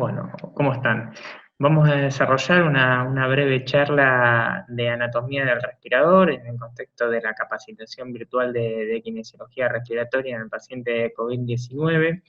Bueno, ¿cómo están? Vamos a desarrollar una breve charla de anatomía del respirador en el contexto de la capacitación virtual de kinesiología respiratoria en el paciente COVID-19.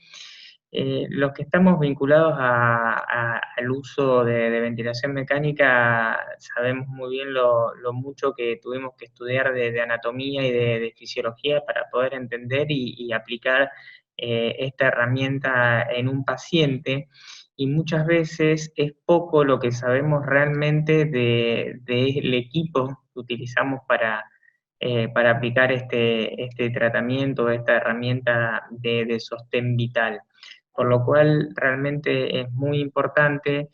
Los que estamos vinculados al uso de ventilación mecánica sabemos muy bien lo mucho que tuvimos que estudiar de anatomía y de fisiología para poder entender y aplicar esta herramienta en un paciente, y muchas veces es poco lo que sabemos realmente del equipo que utilizamos para aplicar este tratamiento, esta herramienta de sostén vital. Por lo cual realmente es muy importante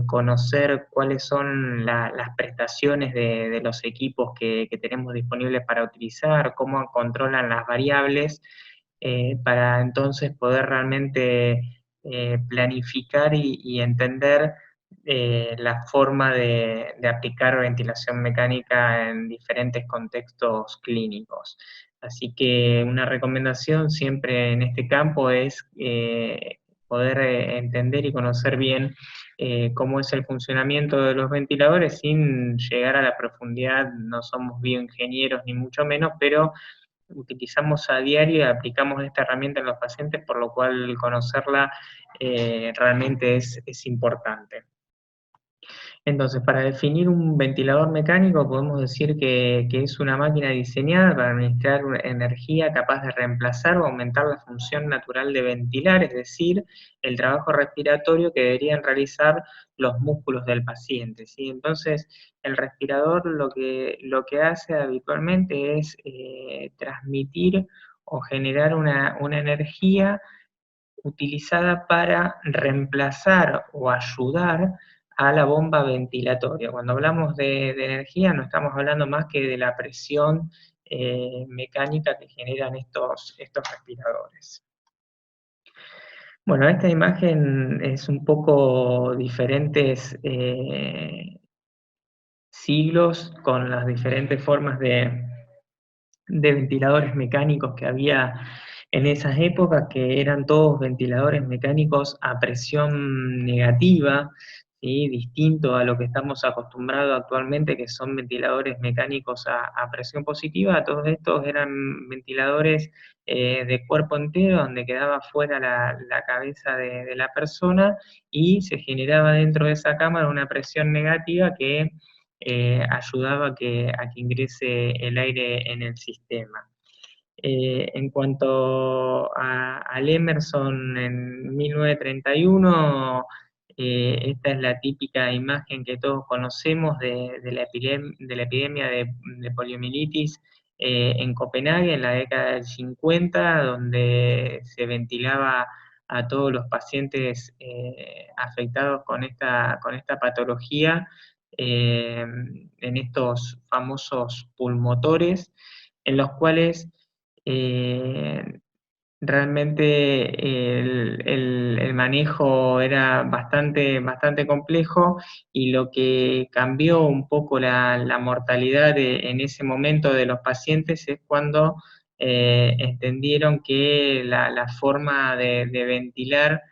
conocer cuáles son las prestaciones de los equipos que tenemos disponibles para utilizar, cómo controlan las variables, para entonces poder realmente planificar y entender la forma de aplicar ventilación mecánica en diferentes contextos clínicos. Así que una recomendación siempre en este campo es poder entender y conocer bien cómo es el funcionamiento de los ventiladores sin llegar a la profundidad. No somos bioingenieros ni mucho menos, pero utilizamos a diario y aplicamos esta herramienta en los pacientes, por lo cual conocerla realmente es importante. Entonces, para definir un ventilador mecánico podemos decir que es una máquina diseñada para administrar energía capaz de reemplazar o aumentar la función natural de ventilar, es decir, el trabajo respiratorio que deberían realizar los músculos del paciente, ¿sí? Entonces, el respirador lo que hace habitualmente es transmitir o generar una energía utilizada para reemplazar o ayudar a la bomba ventilatoria. Cuando hablamos de energía no estamos hablando más que de la presión mecánica que generan estos respiradores. Bueno, esta imagen es un poco diferentes siglos con las diferentes formas de ventiladores mecánicos que había en esas épocas, que eran todos ventiladores mecánicos a presión negativa, ¿sí? Distinto a lo que estamos acostumbrados actualmente, que son ventiladores mecánicos a presión positiva. Todos estos eran ventiladores de cuerpo entero, donde quedaba fuera la cabeza de la persona y se generaba dentro de esa cámara una presión negativa que ayudaba a que ingrese el aire en el sistema. En cuanto al Emerson en 1931, esta es la típica imagen que todos conocemos de la epidemia de poliomielitis en Copenhague en la década del 50, donde se ventilaba a todos los pacientes afectados con esta patología en estos famosos pulmotores, en los cuales eh, realmente el manejo era bastante complejo, y lo que cambió un poco la mortalidad en ese momento de los pacientes es cuando entendieron que la forma de ventilar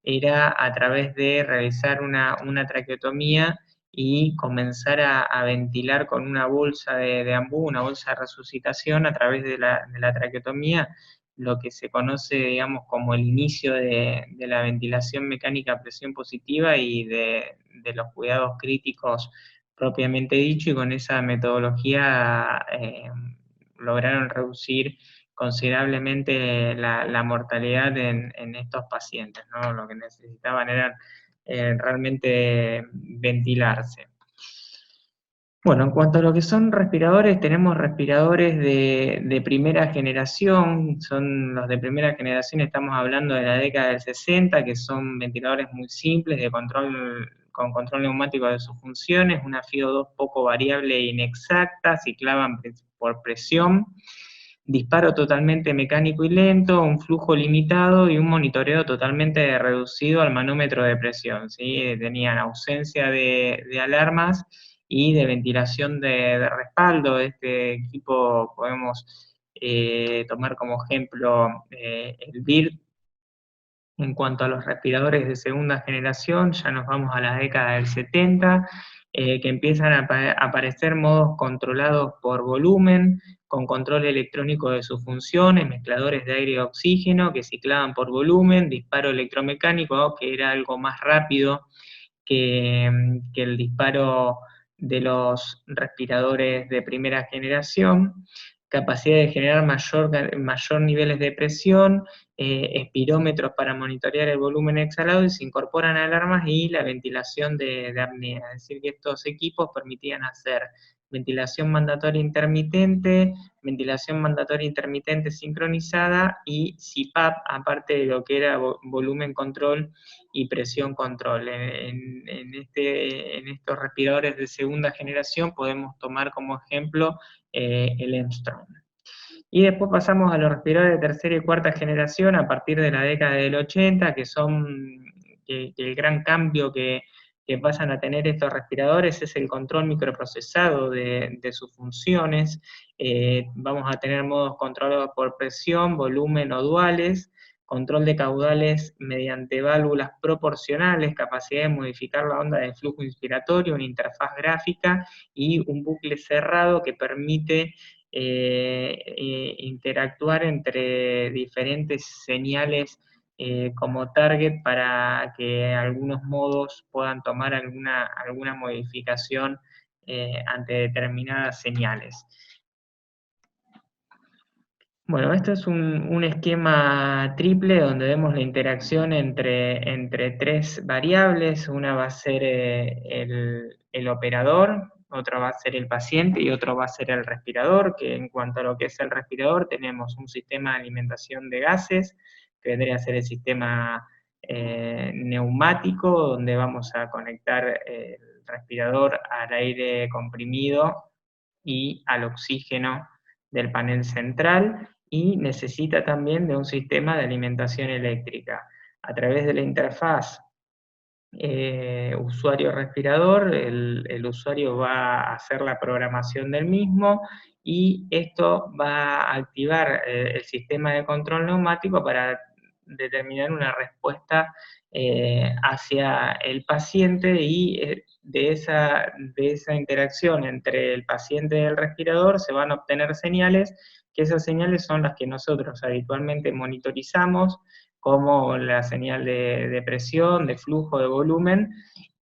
era a través de realizar una traqueotomía y comenzar a ventilar con una bolsa de ambú, una bolsa de resucitación a través de la traqueotomía, lo que se conoce, digamos, como el inicio de la ventilación mecánica a presión positiva y de los cuidados críticos propiamente dicho, y con esa metodología lograron reducir considerablemente la mortalidad en estos pacientes, ¿no? Lo que necesitaban era realmente ventilarse. Bueno, en cuanto a lo que son respiradores, tenemos respiradores de primera generación. Son los de primera generación, estamos hablando de la década del 60, que son ventiladores muy simples, con control neumático de sus funciones, una FIO2 poco variable e inexacta, ciclaban por presión, disparo totalmente mecánico y lento, un flujo limitado y un monitoreo totalmente reducido al manómetro de presión, ¿sí? Tenían ausencia de alarmas y de ventilación de respaldo. Este equipo podemos tomar como ejemplo el BIRT, En cuanto a los respiradores de segunda generación, ya nos vamos a la década del 70, que empiezan a aparecer modos controlados por volumen, con control electrónico de sus funciones, mezcladores de aire y oxígeno que ciclaban por volumen, disparo electromecánico, que era algo más rápido que el disparo de los respiradores de primera generación, capacidad de generar mayor niveles de presión, espirómetros para monitorear el volumen exhalado, y se incorporan alarmas y la ventilación de apnea. Es decir, que estos equipos permitían hacer ventilación mandatoria intermitente sincronizada y CPAP, aparte de lo que era volumen control y presión control. En estos respiradores de segunda generación podemos tomar como ejemplo el Armstrong. Y después pasamos a los respiradores de tercera y cuarta generación a partir de la década del 80, que el gran cambio que pasan a tener estos respiradores es el control microprocesado de sus funciones. Vamos a tener modos controlados por presión, volumen o duales, control de caudales mediante válvulas proporcionales, capacidad de modificar la onda de flujo inspiratorio, una interfaz gráfica y un bucle cerrado que permite interactuar entre diferentes señales como target para que algunos modos puedan tomar alguna modificación ante determinadas señales. Bueno, esto es un esquema triple donde vemos la interacción entre tres variables. Una va a ser el operador, otra va a ser el paciente y otro va a ser el respirador, que en cuanto a lo que es el respirador tenemos un sistema de alimentación de gases, que vendría a ser el sistema neumático, donde vamos a conectar el respirador al aire comprimido y al oxígeno del panel central, y necesita también de un sistema de alimentación eléctrica. A través de la interfaz usuario-respirador, el usuario va a hacer la programación del mismo, y esto va a activar el sistema de control neumático para determinar una respuesta hacia el paciente, y de esa interacción entre el paciente y el respirador se van a obtener señales, que esas señales son las que nosotros habitualmente monitorizamos, como la señal de presión, de flujo, de volumen,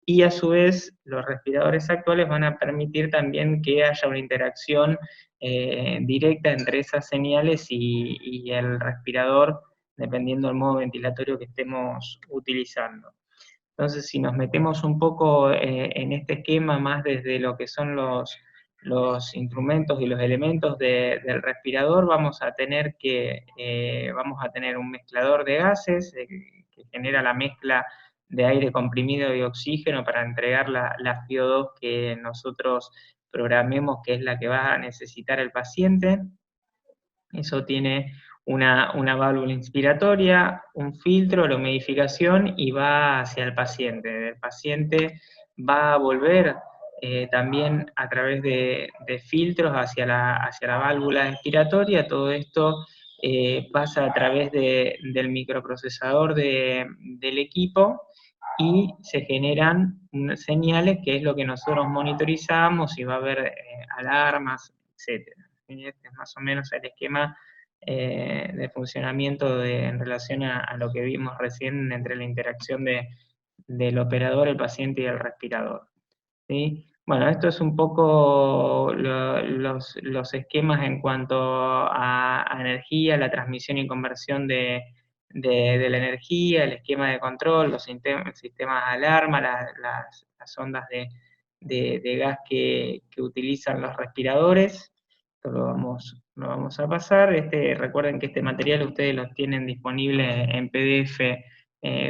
y a su vez los respiradores actuales van a permitir también que haya una interacción directa entre esas señales y el respirador, dependiendo del modo ventilatorio que estemos utilizando. Entonces, si nos metemos un poco en este esquema más desde lo que son los instrumentos y los elementos del respirador, vamos a tener un mezclador de gases que genera la mezcla de aire comprimido y oxígeno para entregar la FiO2 que nosotros programemos, que es la que va a necesitar el paciente. Eso tiene una válvula inspiratoria, un filtro, la humidificación, y va hacia el paciente. El paciente va a volver también a través de filtros hacia la válvula inspiratoria. Todo esto pasa a través del microprocesador del equipo, y se generan señales, que es lo que nosotros monitorizamos, y va a haber alarmas, etc. Este es más o menos el esquema de funcionamiento en relación a lo que vimos recién entre la interacción del operador, el paciente y el respirador. ¿Sí? Bueno, esto es un poco los esquemas en cuanto a energía, la transmisión y conversión de la energía, el esquema de control, los sistemas de alarma, las ondas de gas que utilizan los respiradores. Esto lo vamos a pasar. Recuerden que este material ustedes lo tienen disponible en PDF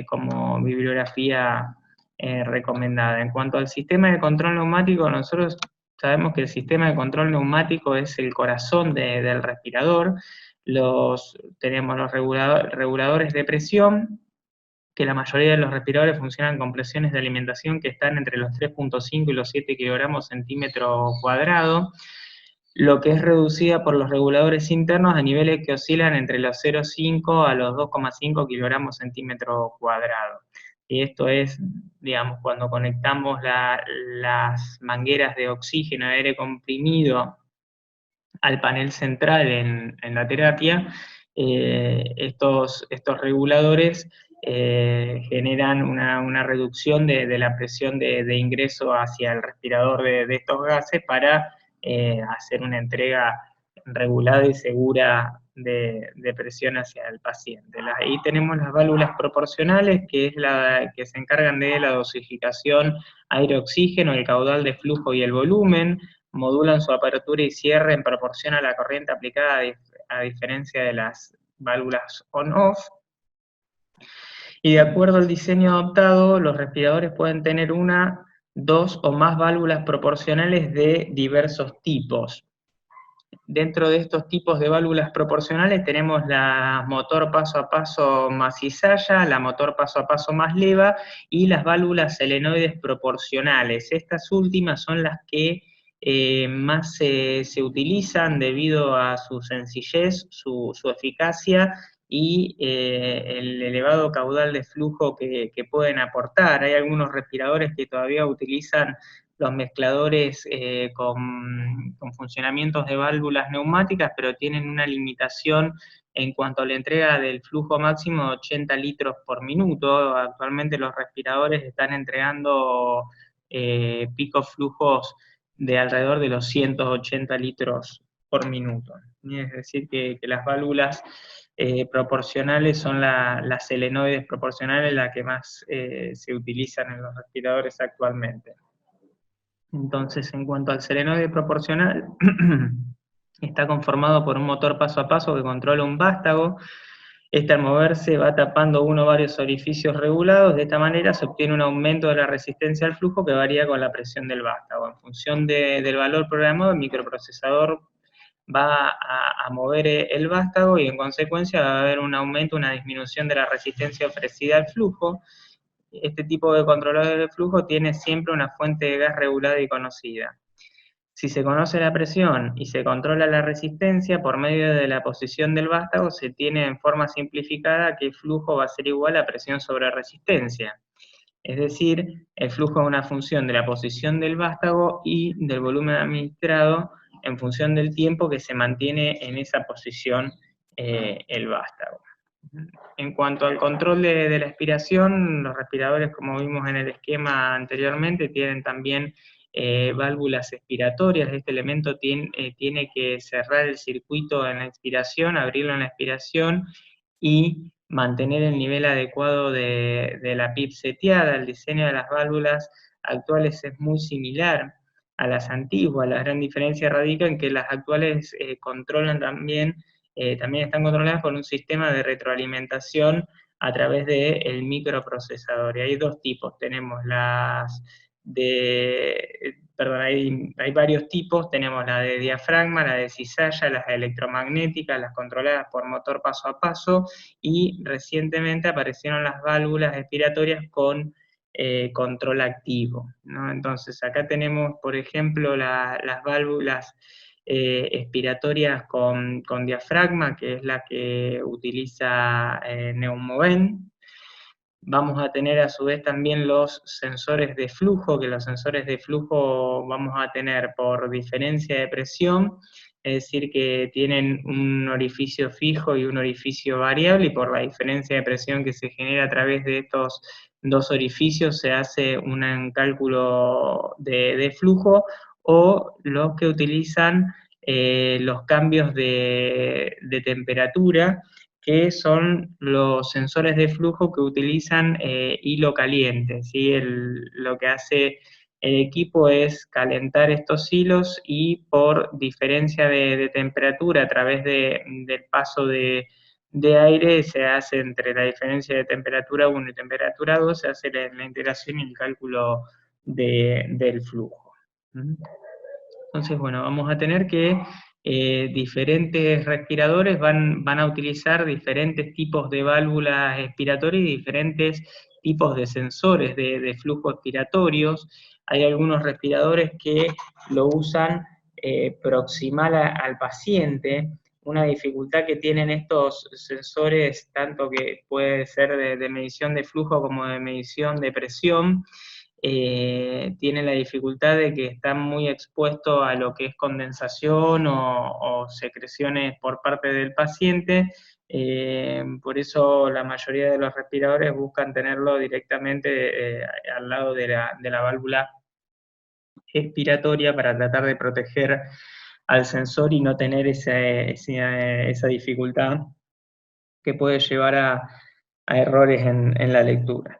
como bibliografía recomendada. En cuanto al sistema de control neumático, nosotros sabemos que el sistema de control neumático es el corazón del respirador. Tenemos los reguladores de presión, que la mayoría de los respiradores funcionan con presiones de alimentación que están entre los 3.5 y los 7 kilogramos centímetro cuadrado. lo que es reducida por los reguladores internos a niveles que oscilan entre los 0,5 a los 2,5 kilogramos centímetro cuadrado. Y esto es, digamos, cuando conectamos las mangueras de oxígeno de aire comprimido al panel central en la terapia, estos reguladores generan una reducción de la presión de ingreso hacia el respirador de estos gases para hacer una entrega regulada y segura de presión hacia el paciente. Ahí tenemos las válvulas proporcionales, que es la que se encargan de la dosificación aire-oxígeno, el caudal de flujo y el volumen, modulan su apertura y cierre en proporción a la corriente aplicada, a diferencia de las válvulas on-off. Y de acuerdo al diseño adoptado, los respiradores pueden tener una, dos o más válvulas proporcionales de diversos tipos. Dentro de estos tipos de válvulas proporcionales tenemos la motor paso a paso más cizalla, la motor paso a paso más leva y las válvulas selenoides proporcionales. Estas últimas son las que más se utilizan debido a su sencillez, su eficacia y el elevado caudal de flujo que pueden aportar. Hay algunos respiradores que todavía utilizan los mezcladores con funcionamientos de válvulas neumáticas, pero tienen una limitación en cuanto a la entrega del flujo máximo de 80 litros por minuto. Actualmente los respiradores están entregando picos flujos de alrededor de los 180 litros por minuto. Es decir, que las válvulas proporcionales son las selenoides proporcionales las que más se utilizan en los respiradores actualmente. Entonces, en cuanto al selenoide proporcional, está conformado por un motor paso a paso que controla un vástago. Este al moverse va tapando uno o varios orificios regulados. De esta manera se obtiene un aumento de la resistencia al flujo que varía con la presión del vástago. En función del valor programado, el microprocesador va a mover el vástago y en consecuencia va a haber un aumento, una disminución de la resistencia ofrecida al flujo. Este tipo de controlador de flujo tiene siempre una fuente de gas regulada y conocida. Si se conoce la presión y se controla la resistencia, por medio de la posición del vástago se tiene en forma simplificada que el flujo va a ser igual a presión sobre resistencia. Es decir, el flujo es una función de la posición del vástago y del volumen administrado en función del tiempo que se mantiene en esa posición el vástago. En cuanto al control de la expiración, los respiradores, como vimos en el esquema anteriormente, tienen también válvulas expiratorias. Este elemento tiene que cerrar el circuito en la expiración, abrirlo en la expiración y mantener el nivel adecuado de la PIP seteada. El diseño de las válvulas actuales es muy similar a las antiguas. La gran diferencia radica en que las actuales controlan también están controladas por un sistema de retroalimentación a través del microprocesador. Y hay dos tipos, tenemos hay varios tipos, tenemos la de diafragma, la de cizalla, las electromagnéticas, las controladas por motor paso a paso, y recientemente aparecieron las válvulas expiratorias con control activo, ¿no? Entonces acá tenemos, por ejemplo, las válvulas expiratorias con diafragma, que es la que utiliza Neumoven. Vamos a tener a su vez también los sensores de flujo, que los sensores de flujo vamos a tener por diferencia de presión, es decir, que tienen un orificio fijo y un orificio variable, y por la diferencia de presión que se genera a través de estos dos orificios se hace un cálculo de flujo, o los que utilizan los cambios de temperatura, que son los sensores de flujo que utilizan hilo caliente, ¿sí? Lo que hace el equipo es calentar estos hilos y por diferencia de temperatura a través del paso de aire se hace entre la diferencia de temperatura 1 y temperatura 2, se hace la integración y el cálculo del flujo. Entonces, bueno, vamos a tener que diferentes respiradores van a utilizar diferentes tipos de válvulas expiratorias y diferentes tipos de sensores de flujo expiratorios. Hay algunos respiradores que lo usan proximal al paciente. Una dificultad que tienen estos sensores, tanto que puede ser de medición de flujo como de medición de presión, tiene la dificultad de que están muy expuestos a lo que es condensación o secreciones por parte del paciente. Por eso la mayoría de los respiradores buscan tenerlo directamente al lado de la válvula expiratoria para tratar de proteger al sensor y no tener esa dificultad que puede llevar a errores en la lectura.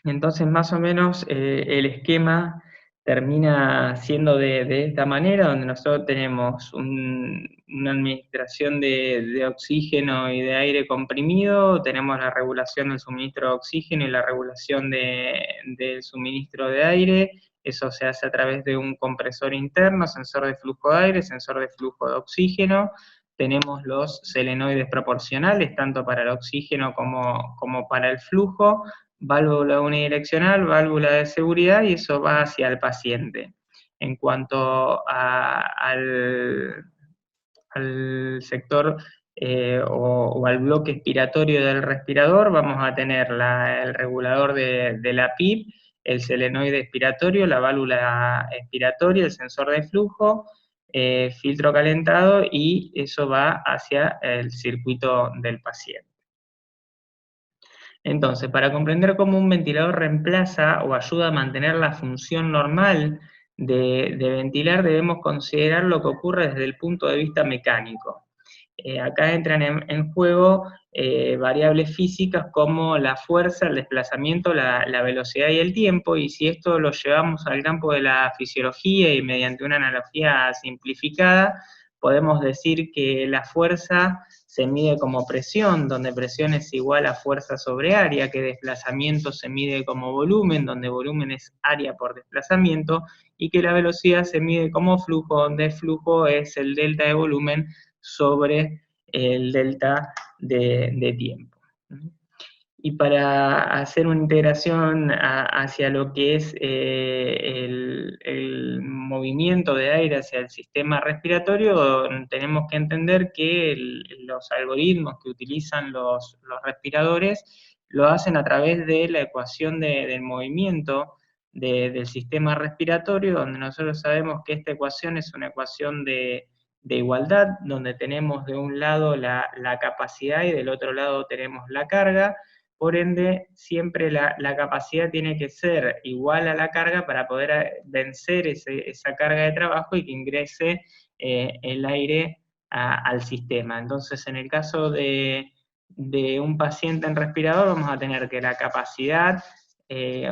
Entonces, más o menos, el esquema termina siendo de esta manera, donde nosotros tenemos una administración de oxígeno y de aire comprimido, tenemos la regulación del suministro de oxígeno y la regulación del suministro de aire. Eso se hace a través de un compresor interno, sensor de flujo de aire, sensor de flujo de oxígeno. Tenemos los solenoides proporcionales, tanto para el oxígeno como para el flujo, válvula unidireccional, válvula de seguridad, y eso va hacia el paciente. En cuanto al sector o al bloque expiratorio del respirador, vamos a tener el regulador de la PIP, el solenoide expiratorio, la válvula expiratoria, el sensor de flujo, filtro calentado, y eso va hacia el circuito del paciente. Entonces, para comprender cómo un ventilador reemplaza o ayuda a mantener la función normal de ventilar, debemos considerar lo que ocurre desde el punto de vista mecánico. Acá entran en juego variables físicas como la fuerza, el desplazamiento, la velocidad y el tiempo, y si esto lo llevamos al campo de la fisiología y mediante una analogía simplificada, podemos decir que la fuerza se mide como presión, donde presión es igual a fuerza sobre área, que desplazamiento se mide como volumen, donde volumen es área por desplazamiento, y que la velocidad se mide como flujo, donde flujo es el delta de volumen sobre el delta de tiempo. Y para hacer una integración hacia lo que es el movimiento de aire hacia el sistema respiratorio, tenemos que entender que los algoritmos que utilizan los respiradores lo hacen a través de la ecuación del movimiento del sistema respiratorio, donde nosotros sabemos que esta ecuación es una ecuación de igualdad, donde tenemos de un lado la capacidad y del otro lado tenemos la carga. Por ende, siempre la capacidad tiene que ser igual a la carga para poder vencer esa carga de trabajo y que ingrese el aire al sistema. Entonces, en el caso de un paciente en respirador, vamos a tener que la capacidad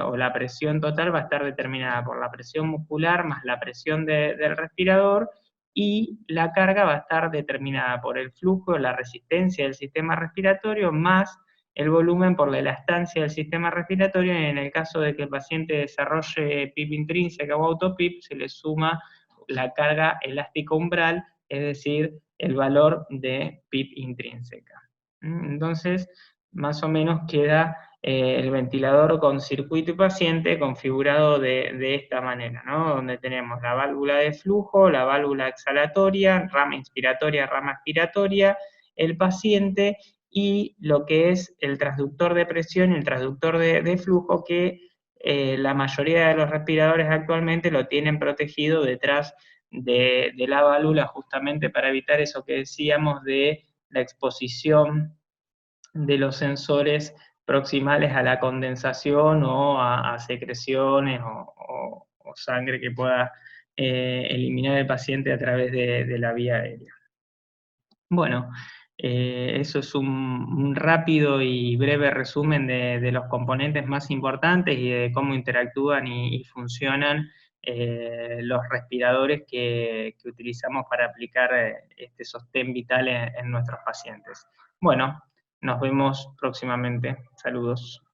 o la presión total va a estar determinada por la presión muscular más la presión del respirador, y la carga va a estar determinada por el flujo, la resistencia del sistema respiratorio, más el volumen por la elastancia del sistema respiratorio, y en el caso de que el paciente desarrolle PIP intrínseca o autopip, se le suma la carga elástica umbral, es decir, el valor de PIP intrínseca. Entonces, más o menos queda el ventilador con circuito y paciente configurado de esta manera, ¿no? Donde tenemos la válvula de flujo, la válvula exhalatoria, rama inspiratoria, rama expiratoria, el paciente, y lo que es el transductor de presión y el transductor de flujo, que la mayoría de los respiradores actualmente lo tienen protegido detrás de la válvula, justamente para evitar eso que decíamos de la exposición de los sensores proximales a la condensación o a secreciones o sangre que pueda eliminar el paciente a través de la vía aérea. Bueno, eso es un rápido y breve resumen de los componentes más importantes y de cómo interactúan y funcionan los respiradores que utilizamos para aplicar este sostén vital en nuestros pacientes. Bueno, nos vemos próximamente. Saludos.